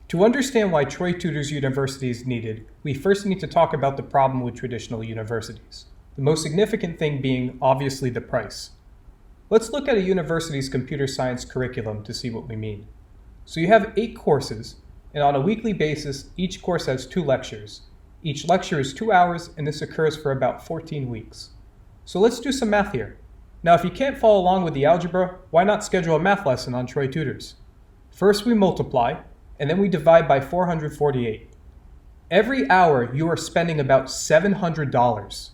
To understand why Troy Tutors University is needed, we first need to talk about the problem with traditional universities. The most significant thing being, obviously, the price. Let's look at a university's computer science curriculum to see what we mean. So you have 8 courses, and on a weekly basis, each course has 2 lectures. Each lecture is 2 hours, and this occurs for about 14 weeks. So let's do some math here. Now, if you can't follow along with the algebra, why not schedule a math lesson on Troy Tutors? First, we multiply, and then we divide by 448. Every hour, you are spending about $700.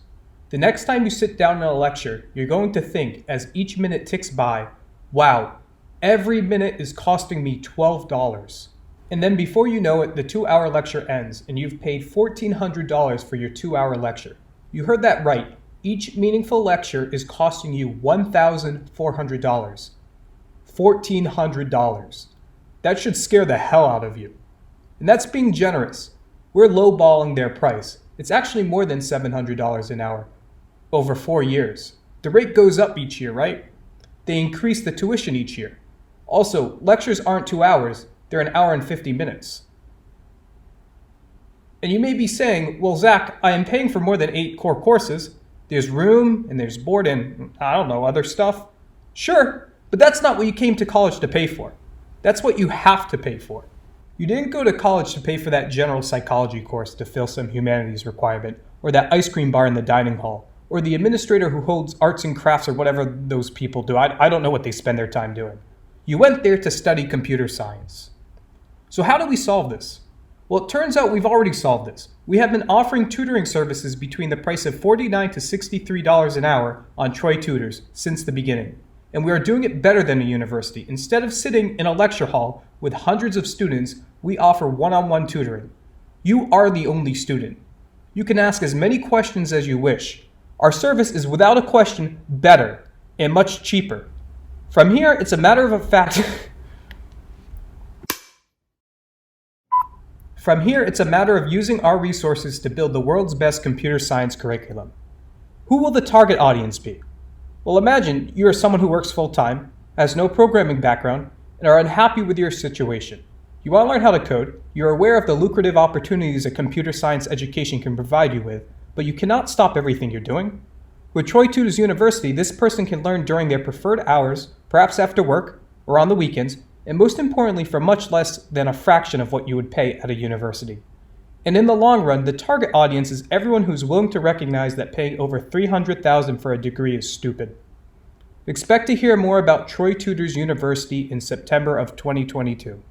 The next time you sit down in a lecture, you're going to think, as each minute ticks by, wow, every minute is costing me $12. And then before you know it, the 2-hour lecture ends, and you've paid $1,400 for your 2-hour lecture. You heard that right. Each meaningful lecture is costing you $1,400. $1,400. That should scare the hell out of you. And that's being generous. We're lowballing their price. It's actually more than $700 an hour over 4 years. The rate goes up each year, right? They increase the tuition each year. Also, lectures aren't 2 hours, they're an hour and 50 minutes. And you may be saying, well, Zach, I am paying for more than 8 core courses. There's room and there's board and, I don't know, other stuff. Sure, but that's not what you came to college to pay for. That's what you have to pay for. You didn't go to college to pay for that general psychology course to fill some humanities requirement, or that ice cream bar in the dining hall, or the administrator who holds arts and crafts or whatever those people do. I don't know what they spend their time doing. You went there to study computer science. So how do we solve this? Well, it turns out we've already solved this. We have been offering tutoring services between the price of $49 to $63 an hour on Troy Tutors since the beginning. And we are doing it better than a university. Instead of sitting in a lecture hall with hundreds of students, we offer one-on-one tutoring. You are the only student. You can ask as many questions as you wish. Our service is without a question better and much cheaper. From here, it's a matter of fact. From here, it's a matter of using our resources to build the world's best computer science curriculum. Who will the target audience be? Well, imagine you are someone who works full-time, has no programming background, and are unhappy with your situation. You want to learn how to code, you're aware of the lucrative opportunities a computer science education can provide you with, but you cannot stop everything you're doing. With Troy Tutors University, this person can learn during their preferred hours, perhaps after work, or on the weekends, and most importantly for much less than a fraction of what you would pay at a university. And in the long run, the target audience is everyone who's willing to recognize that paying over $300,000 for a degree is stupid. Expect to hear more about Troy Tutors University in September of 2022.